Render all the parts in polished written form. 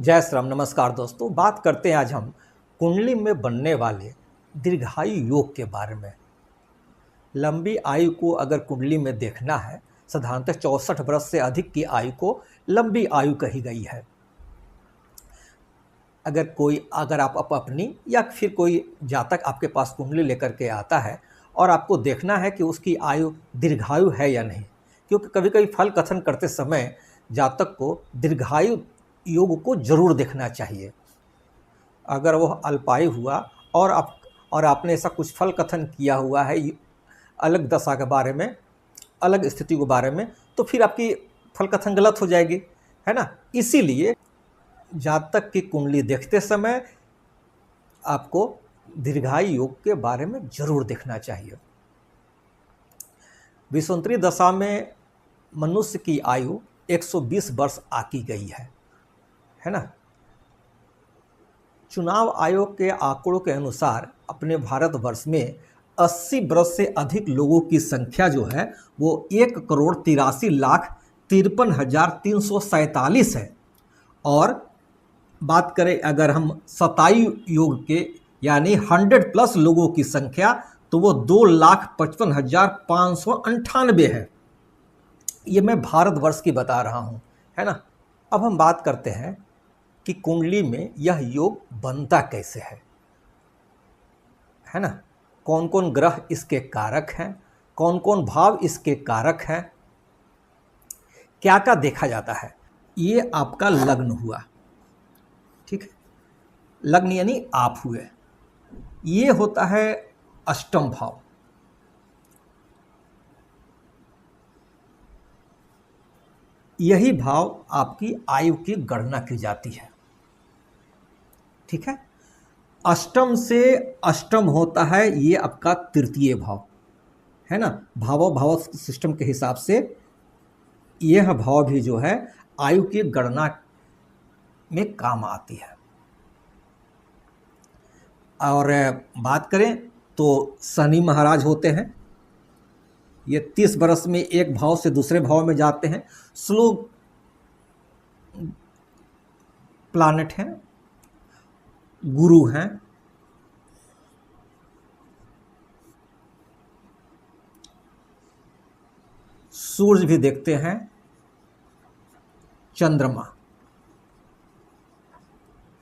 जय श्री राम। नमस्कार दोस्तों, बात करते हैं आज हम कुंडली में बनने वाले दीर्घायु योग के बारे में। लंबी आयु को अगर कुंडली में देखना है, साधारणतः 64 वर्ष से अधिक की आयु को लंबी आयु कही गई है। अगर आप अपनी या फिर कोई जातक आपके पास कुंडली लेकर के आता है और आपको देखना है कि उसकी आयु दीर्घायु है या नहीं, क्योंकि कभी कभी फल कथन करते समय जातक को दीर्घायु योग को जरूर देखना चाहिए। अगर वह अल्पायु हुआ और आपने ऐसा कुछ फल कथन किया हुआ है अलग दशा के बारे में, अलग स्थिति के बारे में, तो फिर आपकी फल कथन गलत हो जाएगी, है ना। इसीलिए जातक की कुंडली देखते समय आपको दीर्घायु योग के बारे में जरूर देखना चाहिए। विषुवंतरी दशा में मनुष्य की आयु 120 वर्ष आकी गई है ना। चुनाव आयोग के आंकड़ों के अनुसार अपने भारतवर्ष में 80 वर्ष से अधिक लोगों की संख्या जो है वो 1,83,53,347 है। और बात करें अगर हम शतायु योग के यानी 100+ लोगों की संख्या, तो वो 2,55,598 है। ये मैं भारतवर्ष की बता रहा हूँ, है ना। अब हम बात करते हैं कि कुंडली में यह योग बनता कैसे है ना। कौन कौन ग्रह इसके कारक हैं, कौन कौन भाव इसके कारक हैं, क्या क्या देखा जाता है। ये आपका लग्न हुआ, ठीक है। लग्न यानी आप हुए। ये होता है अष्टम भाव। यही भाव आपकी आयु की गणना की जाती है, ठीक है। अष्टम से अष्टम होता है ये आपका तृतीय भाव, है ना। भाव सिस्टम के हिसाब से यह भाव भी जो है आयु की गणना में काम आती है। और बात करें तो शनि महाराज होते हैं। ये 30 वर्ष में एक भाव से दूसरे भाव में जाते हैं। स्लो प्लैनेट हैं, गुरु हैं, सूर्य भी देखते हैं, चंद्रमा।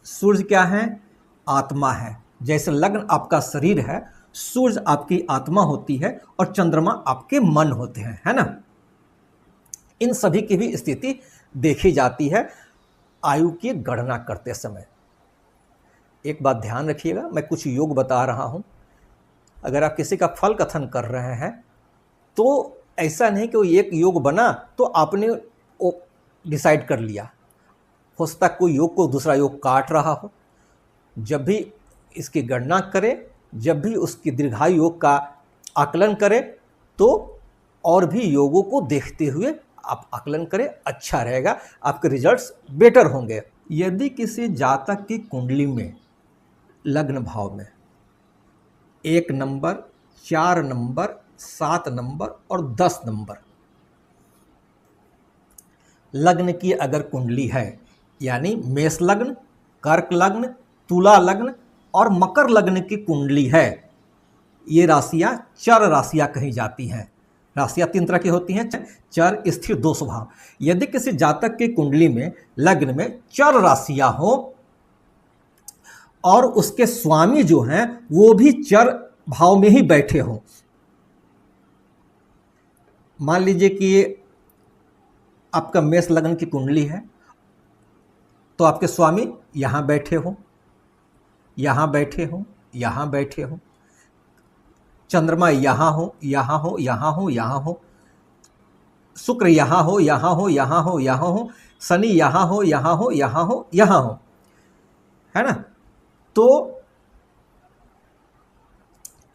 सूर्य क्या है? आत्मा है। जैसे लग्न आपका शरीर है, सूर्य आपकी आत्मा होती है और चंद्रमा आपके मन होते हैं, है ना। इन सभी की भी स्थिति देखी जाती है आयु की गणना करते समय। एक बात ध्यान रखिएगा, मैं कुछ योग बता रहा हूं। अगर आप किसी का फल कथन कर रहे हैं तो ऐसा नहीं कि वो एक योग बना तो आपने डिसाइड कर लिया। हो सकता है कोई योग को दूसरा योग काट रहा हो। जब भी इसकी गणना करें, जब भी उसकी दीर्घायु योग का आकलन करें, तो और भी योगों को देखते हुए आप आकलन करें, अच्छा रहेगा, आपके रिजल्ट्स बेटर होंगे। यदि किसी जातक की कुंडली में लग्न भाव में 1 नंबर, 4 नंबर, 7 नंबर और 10 नंबर लग्न की अगर कुंडली है, यानी मेष लग्न, कर्क लग्न, तुला लग्न और मकर लग्न की कुंडली है, ये राशियां चर राशियां कही जाती हैं। राशियां 3 तरह की होती हैं, चर, स्थिर, दो स्वभाव। यदि किसी जातक की कुंडली में लग्न में चर राशियां हो और उसके स्वामी जो हैं वो भी चर भाव में ही बैठे हों, मान लीजिए कि आपका मेष लग्न की कुंडली है तो आपके स्वामी यहां बैठे हो, यहां बैठे हो, यहां बैठे हो, चंद्रमा यहां हो, यहां हो, यहां हो, यहां हो, शुक्र यहां हो, यहां हो, यहां हो, यहां हो, शनि यहां हो, यहां हो, यहां हो, यहां हो, है ना। तो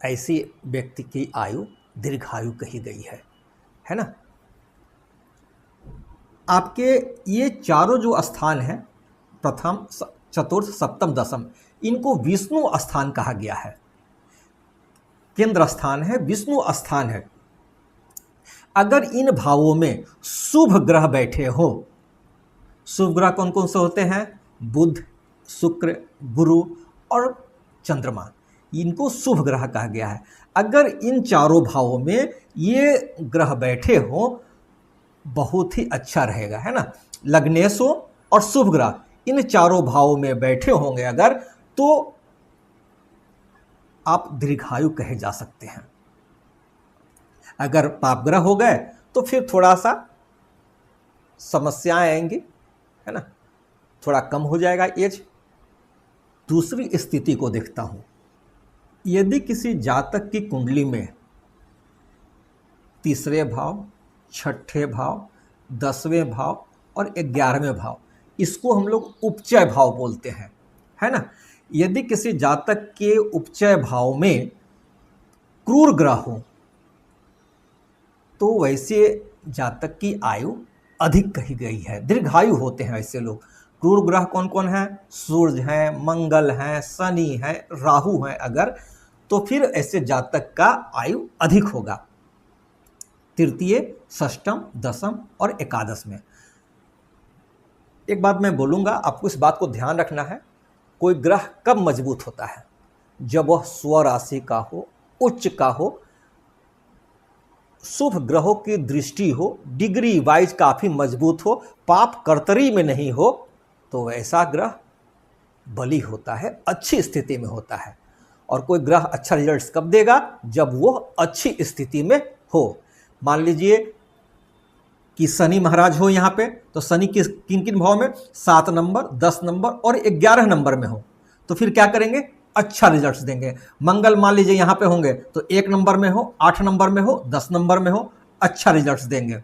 ऐसी व्यक्ति की आयु दीर्घायु कही गई है ना। आपके ये चारों जो स्थान हैं, प्रथम, चतुर्थ, सप्तम, दशम, इनको विष्णु स्थान कहा गया है। केंद्र स्थान है, विष्णु स्थान है। अगर इन भावों में शुभ ग्रह बैठे हो, शुभ ग्रह कौन कौन से होते हैं? बुध, शुक्र, गुरु और चंद्रमा, इनको शुभ ग्रह कहा गया है। अगर इन चारों भावों में ये ग्रह बैठे हो बहुत ही अच्छा रहेगा, है ना। लग्नेश हो और शुभ ग्रह इन चारों भावों में बैठे होंगे अगर, तो आप दीर्घायु कहे जा सकते हैं। अगर पाप ग्रह हो गए तो फिर थोड़ा सा समस्याएं आएंगी, है ना, थोड़ा कम हो जाएगा एज। दूसरी स्थिति को देखता हूं, यदि किसी जातक की कुंडली में तीसरे भाव, छठे भाव, 10वें भाव और 11वें भाव, इसको हम लोग उपचय भाव बोलते हैं, है ना। यदि किसी जातक के उपचय भाव में क्रूर ग्रह हो तो वैसे जातक की आयु अधिक कही गई है, दीर्घायु होते हैं ऐसे लोग। क्रूर ग्रह कौन कौन है? सूर्य है, मंगल है, शनि है, राहु है अगर, तो फिर ऐसे जातक का आयु अधिक होगा तृतीय, षष्टम, दशम और एकादश में। एक बात मैं बोलूँगा, आपको इस बात को ध्यान रखना है, कोई ग्रह कब मजबूत होता है? जब वह स्वराशि का हो, उच्च का हो, शुभ ग्रहों की दृष्टि हो, डिग्री वाइज काफ़ी मजबूत हो, पाप कर्तरी में नहीं हो, तो वैसा ग्रह बली होता है, अच्छी स्थिति में होता है। और कोई ग्रह अच्छा रिजल्ट्स कब देगा? जब वो अच्छी स्थिति में हो। मान लीजिए कि शनि महाराज हो यहाँ पे, तो शनि किन किन भाव में? 7 नंबर, 10 नंबर और 11 नंबर में हो, तो फिर क्या करेंगे? अच्छा रिजल्ट्स देंगे। मंगल मान लीजिए यहाँ पे होंगे तो 1 नंबर में हो, 8 नंबर में हो, 10 नंबर में हो, अच्छा रिजल्ट्स देंगे।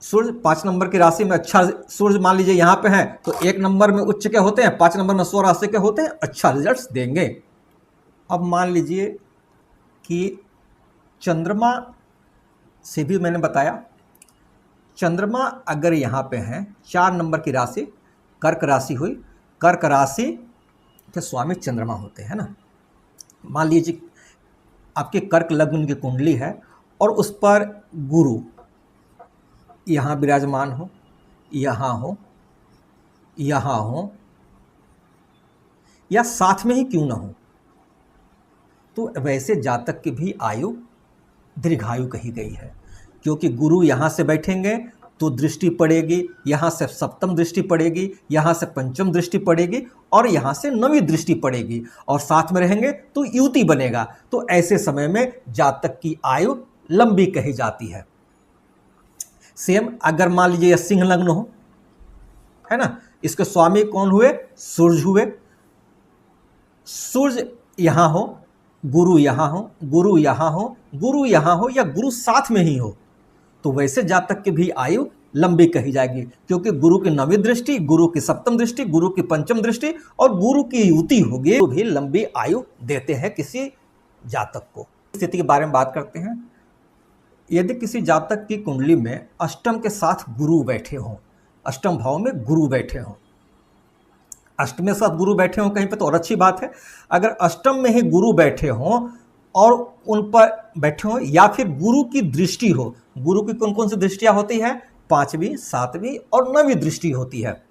सूर्य 5 नंबर की राशि में अच्छा, सूर्य मान लीजिए यहाँ पे है तो 1 नंबर में उच्च के होते हैं, 5 नंबर में स्व राशि के होते हैं, अच्छा रिजल्ट्स देंगे। अब मान लीजिए कि चंद्रमा से भी मैंने बताया, चंद्रमा अगर यहाँ पे हैं 4 नंबर की राशि कर्क राशि हुई, कर्क राशि के स्वामी चंद्रमा होते हैं ना। मान लीजिए आपके कर्क लग्न की कुंडली है और उस पर गुरु यहाँ विराजमान हो, यहाँ हो, यहाँ हो, या साथ में ही क्यों ना हो, तो वैसे जातक की भी आयु दीर्घायु कही गई है। क्योंकि गुरु यहाँ से बैठेंगे तो दृष्टि पड़ेगी, यहाँ से सप्तम दृष्टि पड़ेगी, यहाँ से पंचम दृष्टि पड़ेगी और यहाँ से नवी दृष्टि पड़ेगी, और साथ में रहेंगे तो युति बनेगा। तो ऐसे समय में जातक की आयु लंबी कही जाती है। सेम अगर मान लीजिए सिंह लग्न हो, है ना, इसके स्वामी कौन हुए? सूर्य हुए। सूर्य यहाँ हो, गुरु यहाँ हो, गुरु यहाँ हो, गुरु यहाँ हो, या गुरु साथ में ही हो, तो वैसे जातक की भी आयु लंबी कही जाएगी। क्योंकि गुरु की नवी दृष्टि, गुरु की सप्तम दृष्टि, गुरु की पंचम दृष्टि और गुरु की युति होगी, तो भी लंबी आयु देते हैं किसी जातक को। स्थिति के बारे में बात करते हैं। यदि किसी जातक की कुंडली में अष्टम के साथ गुरु बैठे हों, अष्टम भाव में गुरु बैठे हों, अष्टम के साथ गुरु बैठे हों कहीं पे तो और अच्छी बात है। अगर अष्टम में ही गुरु बैठे हों और उन पर बैठे हों, या फिर गुरु की दृष्टि हो, गुरु की कौन कौन सी दृष्टियां होती हैं? 5वीं, 7वीं और 9वीं दृष्टि होती है।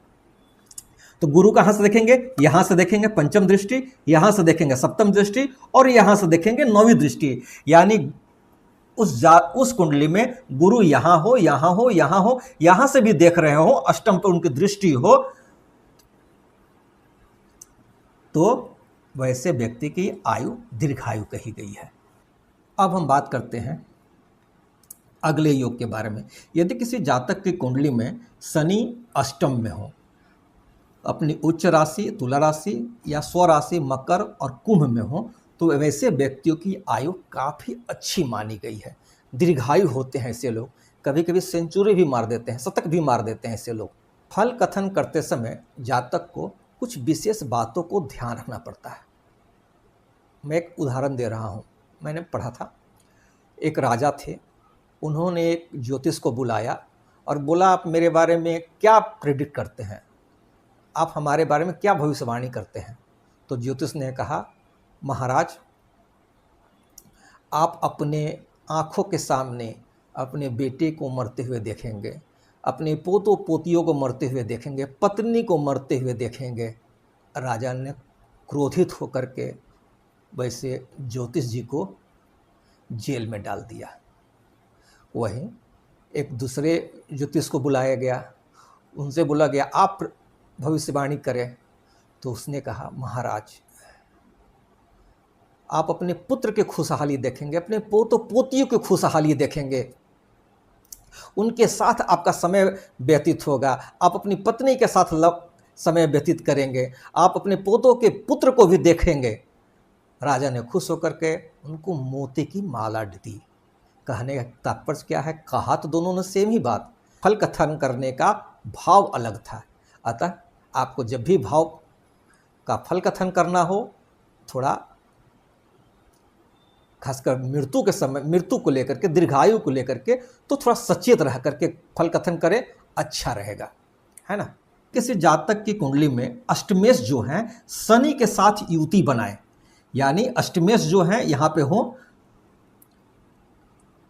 तो गुरु कहाँ से देखेंगे? यहाँ से देखेंगे पंचम दृष्टि, यहाँ से देखेंगे सप्तम दृष्टि और यहाँ से देखेंगे 9वीं दृष्टि। यानी उस कुंडली में गुरु यहाँ हो, यहाँ हो, यहाँ हो, यहाँ से भी देख रहे हो, अष्टम पर उनकी दृष्टि हो, तो वैसे व्यक्ति की आयु दीर्घायु कही गई है। अब हम बात करते हैं अगले योग के बारे में। यदि किसी जातक की कुंडली में शनि अष्टम में हो, अपनी उच्च राशि तुला राशि या स्व राशि मकर और कुंभ में हो, तो वैसे व्यक्तियों की आयु काफ़ी अच्छी मानी गई है, दीर्घायु होते हैं ऐसे लोग। कभी कभी सेंचुरी भी मार देते हैं, शतक भी मार देते हैं ऐसे लोग। फल कथन करते समय जातक को कुछ विशेष बातों को ध्यान रखना पड़ता है। मैं एक उदाहरण दे रहा हूँ। मैंने पढ़ा था, एक राजा थे, उन्होंने एक ज्योतिष को बुलाया और बोला, आप मेरे बारे में क्या प्रेडिक्ट करते हैं, आप हमारे बारे में क्या भविष्यवाणी करते हैं? तो ज्योतिष ने कहा, महाराज, आप अपने आँखों के सामने अपने बेटे को मरते हुए देखेंगे, अपने पोतों पोतियों को मरते हुए देखेंगे, पत्नी को मरते हुए देखेंगे। राजा ने क्रोधित होकर के वैसे ज्योतिष जी को जेल में डाल दिया। वहीं एक दूसरे ज्योतिष को बुलाया गया, उनसे बोला गया आप भविष्यवाणी करें। तो उसने कहा महाराज आप अपने पुत्र के खुशहाली देखेंगे, अपने पोतों पोतियों की खुशहाली देखेंगे, उनके साथ आपका समय व्यतीत होगा, आप अपनी पत्नी के साथ समय व्यतीत करेंगे, आप अपने पोतों के पुत्र को भी देखेंगे। राजा ने खुश होकर के उनको मोती की माला दी। कहने का तात्पर्य क्या है, कहा तो दोनों ने सेम ही बात, फल कथन करने का भाव अलग था। अतः आपको जब भी भाव का फल कथन करना हो, थोड़ा खासकर मृत्यु के समय, मृत्यु को लेकर के, दीर्घायु को लेकर के, तो थोड़ा सचेत रह करके फल कथन करें, अच्छा रहेगा, है ना। किसी जातक की कुंडली में अष्टमेश जो है शनि के साथ युति बनाए, यानी अष्टमेश जो है यहाँ पे हो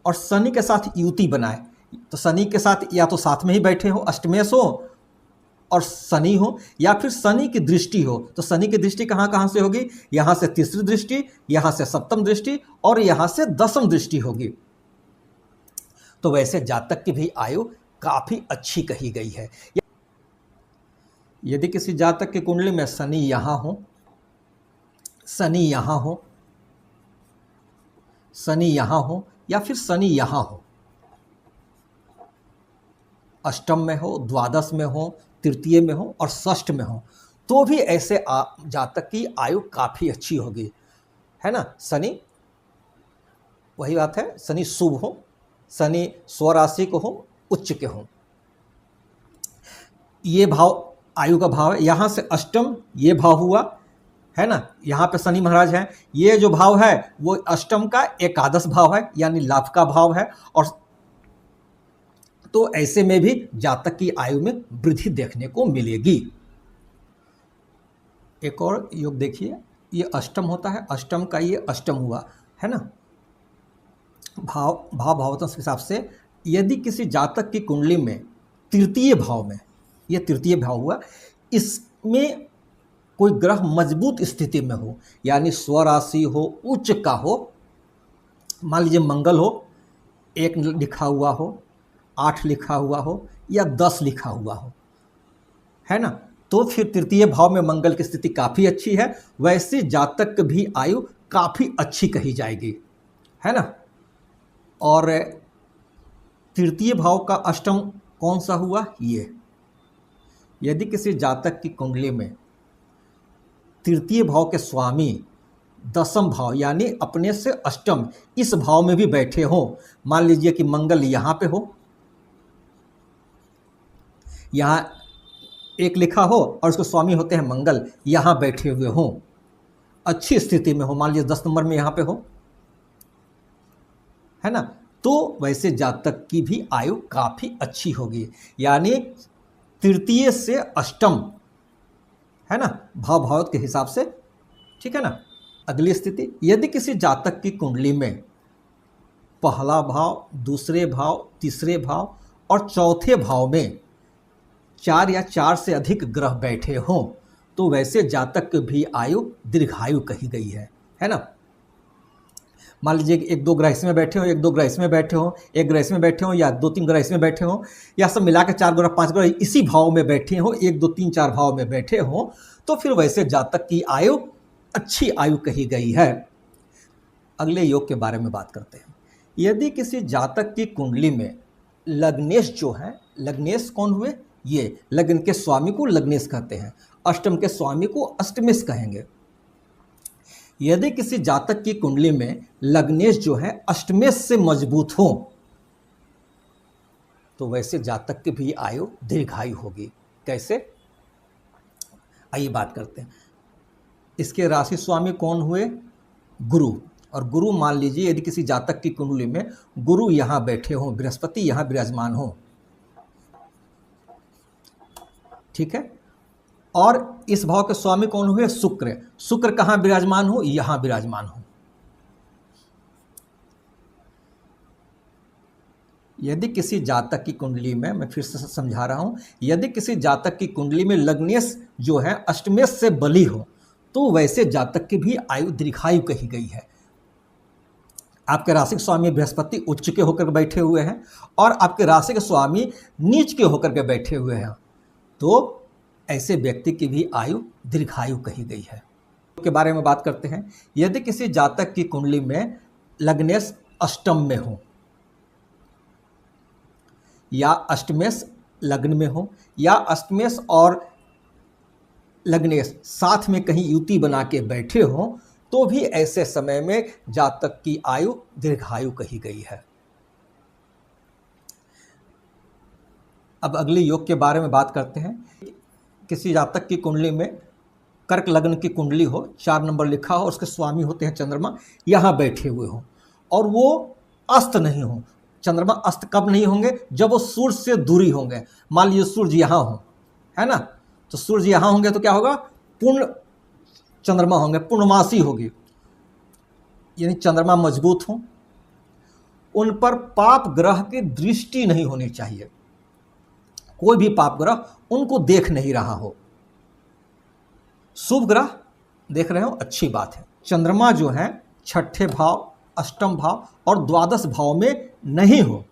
और शनि के साथ युति बनाए। तो शनि के साथ या तो साथ में ही बैठे हो, अष्टमेश हो और शनि हो, या फिर शनि की दृष्टि हो। तो शनि की दृष्टि कहाँ कहाँ से होगी, यहाँ से तीसरी दृष्टि, यहाँ से सप्तम दृष्टि और यहाँ से दसम दृष्टि होगी। तो वैसे जातक की भी आयु काफी अच्छी कही गई है। यदि किसी जातक की कुंडली में शनि यहाँ हो, शनि यहाँ हो, शनि यहाँ हो या फिर शनि यहाँ हो, अष्टम में हो, द्वादश में हो, तृतीय में हो और षष्ठ में हो, तो भी ऐसे जातक की आयु काफ़ी अच्छी होगी, है ना। शनि, वही बात है, शनि शुभ हो, शनि स्वराशि को हो, उच्च के हो, ये भाव आयु का भाव है। यहाँ से अष्टम ये भाव हुआ, है ना, यहाँ पे शनि महाराज हैं, ये जो भाव है वो अष्टम का एकादश भाव है, यानी लाभ का भाव है। और तो ऐसे में भी जातक की आयु में वृद्धि देखने को मिलेगी। एक और योग देखिए, ये अष्टम होता है, अष्टम का ये अष्टम हुआ, है ना। भावतम के हिसाब से यदि किसी जातक की कुंडली में तृतीय भाव में, ये तृतीय भाव हुआ, इसमें कोई ग्रह मजबूत स्थिति में हो, यानी स्वराशि हो, उच्च का हो, मान लीजिए मंगल हो, 1 लिखा हुआ हो, 8 लिखा हुआ हो या 10 लिखा हुआ हो, है ना, तो फिर तृतीय भाव में मंगल की स्थिति काफ़ी अच्छी है। वैसे जातक भी आयु काफ़ी अच्छी कही जाएगी, है ना। और तृतीय भाव का अष्टम कौन सा हुआ, ये यदि किसी जातक की कुंडली में तृतीय भाव के स्वामी दसम भाव यानी अपने से अष्टम इस भाव में भी बैठे हों, मान लीजिए कि मंगल यहाँ पे हो, यहाँ 1 लिखा हो और उसके स्वामी होते हैं मंगल, यहाँ बैठे हुए हों, अच्छी स्थिति में हो, मान लीजिए 10 नंबर में यहाँ पे हो, है ना, तो वैसे जातक की भी आयु काफ़ी अच्छी होगी, यानी तृतीय से अष्टम, है ना, भाव के हिसाब से, ठीक है ना। अगली स्थिति, यदि किसी जातक की कुंडली में पहला भाव, दूसरे भाव, तीसरे भाव और चौथे भाव में 4 या 4 से अधिक ग्रह बैठे हों, तो वैसे जातक की भी आयु दीर्घायु कही गई है ना। मान लीजिए 1-2 ग्रह इसमें बैठे हो, 1-2 ग्रह इसमें बैठे हो, 1 ग्रह इसमें बैठे हो या 2-3 ग्रह इसमें बैठे हो, या सब मिला के 4 ग्रह 5 ग्रह इसी भाव में बैठे हो, 1 2 3 4 भाव में बैठे हो, तो फिर वैसे जातक की आयु अच्छी आयु कही गई है। अगले योग के बारे में बात करते हैं। यदि किसी जातक की कुंडली में लग्नेश जो है, लग्नेश कौन हुए, ये लग्न के स्वामी को लग्नेश कहते हैं, अष्टम के स्वामी को अष्टमेश कहेंगे। यदि किसी जातक की कुंडली में लग्नेश जो है अष्टमेश से मजबूत हो, तो वैसे जातक की भी आयु दीर्घायु होगी। कैसे, आइए बात करते हैं। इसके राशि स्वामी कौन हुए, गुरु। और गुरु मान लीजिए यदि किसी जातक की कुंडली में गुरु यहाँ बैठे हों, बृहस्पति यहाँ विराजमान हो, ठीक है, और इस भाव के स्वामी कौन हुए, शुक्र। शुक्र कहाँ विराजमान हो, यहाँ विराजमान हो। यदि किसी जातक की कुंडली में, मैं फिर से समझा रहा हूं, यदि किसी जातक की कुंडली में लग्नेश जो है अष्टमेश से बली हो तो वैसे जातक की भी आयु दीर्घायु कही गई है। आपके राशि के स्वामी बृहस्पति उच्च के होकर बैठे हुए हैं और आपके राशि के स्वामी नीच के होकर के बैठे हुए हैं, तो ऐसे व्यक्ति की भी आयु दीर्घायु कही गई है। के बारे में बात करते हैं। यदि किसी जातक की कुंडली में लग्नेश अष्टम में हो या अष्टमेश लग्न में हो या अष्टमेश और लग्नेश साथ में कहीं युति बना के बैठे हो तो भी ऐसे समय में जातक की आयु दीर्घायु कही गई है। अब अगले योग के बारे में बात करते हैं। किसी जातक की कुंडली में कर्क लग्न की कुंडली हो, 4 नंबर लिखा हो, उसके स्वामी होते हैं चंद्रमा, यहाँ बैठे हुए हो और वो अस्त नहीं हो। चंद्रमा अस्त कब नहीं होंगे? जब वो सूर्य से दूरी होंगे। मान लीजिए सूर्य यहाँ हो, है ना, तो सूर्य यहाँ होंगे तो क्या होगा? पूर्ण चंद्रमा होंगे, पूर्णमासी होगी, यानी चंद्रमा मजबूत हो, उन पर पाप ग्रह की दृष्टि नहीं होनी चाहिए, कोई भी पाप ग्रह उनको देख नहीं रहा हो। शुभ ग्रह देख रहे हो, अच्छी बात है। चंद्रमा जो है छठे भाव, अष्टम भाव और द्वादश भाव में नहीं हो।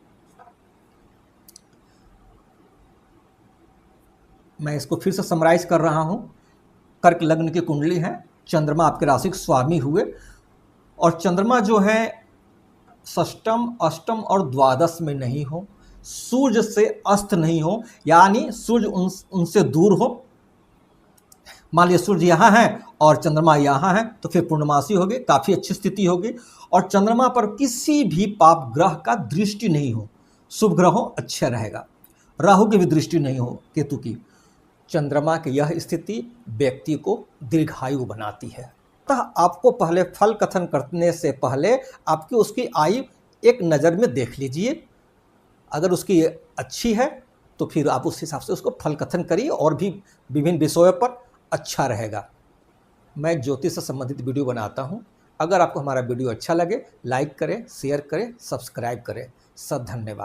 मैं इसको फिर से समराइज कर रहा हूं। कर्क लग्न की कुंडली है, चंद्रमा आपके राशि के स्वामी हुए और चंद्रमा जो है षष्टम, अष्टम और द्वादश में नहीं हो, सूर्य से अस्त नहीं हो, यानी सूर्य उनसे दूर हो। मान लीजिए सूर्य यहाँ है और चंद्रमा यहाँ है तो फिर पूर्णमासी होगी, काफ़ी अच्छी स्थिति होगी और चंद्रमा पर किसी भी पाप ग्रह का दृष्टि नहीं हो। शुभ ग्रह हो, अच्छा रहेगा। राहु की भी दृष्टि नहीं हो, केतु की। चंद्रमा की यह स्थिति व्यक्ति को दीर्घायु बनाती है। अतः आपको पहले फल कथन करने से पहले आपकी उसकी आयु एक नज़र में देख लीजिए। अगर उसकी अच्छी है तो फिर आप उस हिसाब से उसको फल कथन करिए और भी विभिन्न विषयों पर अच्छा रहेगा। मैं ज्योतिष से संबंधित वीडियो बनाता हूं। अगर आपको हमारा वीडियो अच्छा लगे, लाइक करें, शेयर करें, सब्सक्राइब करें। सब धन्यवाद।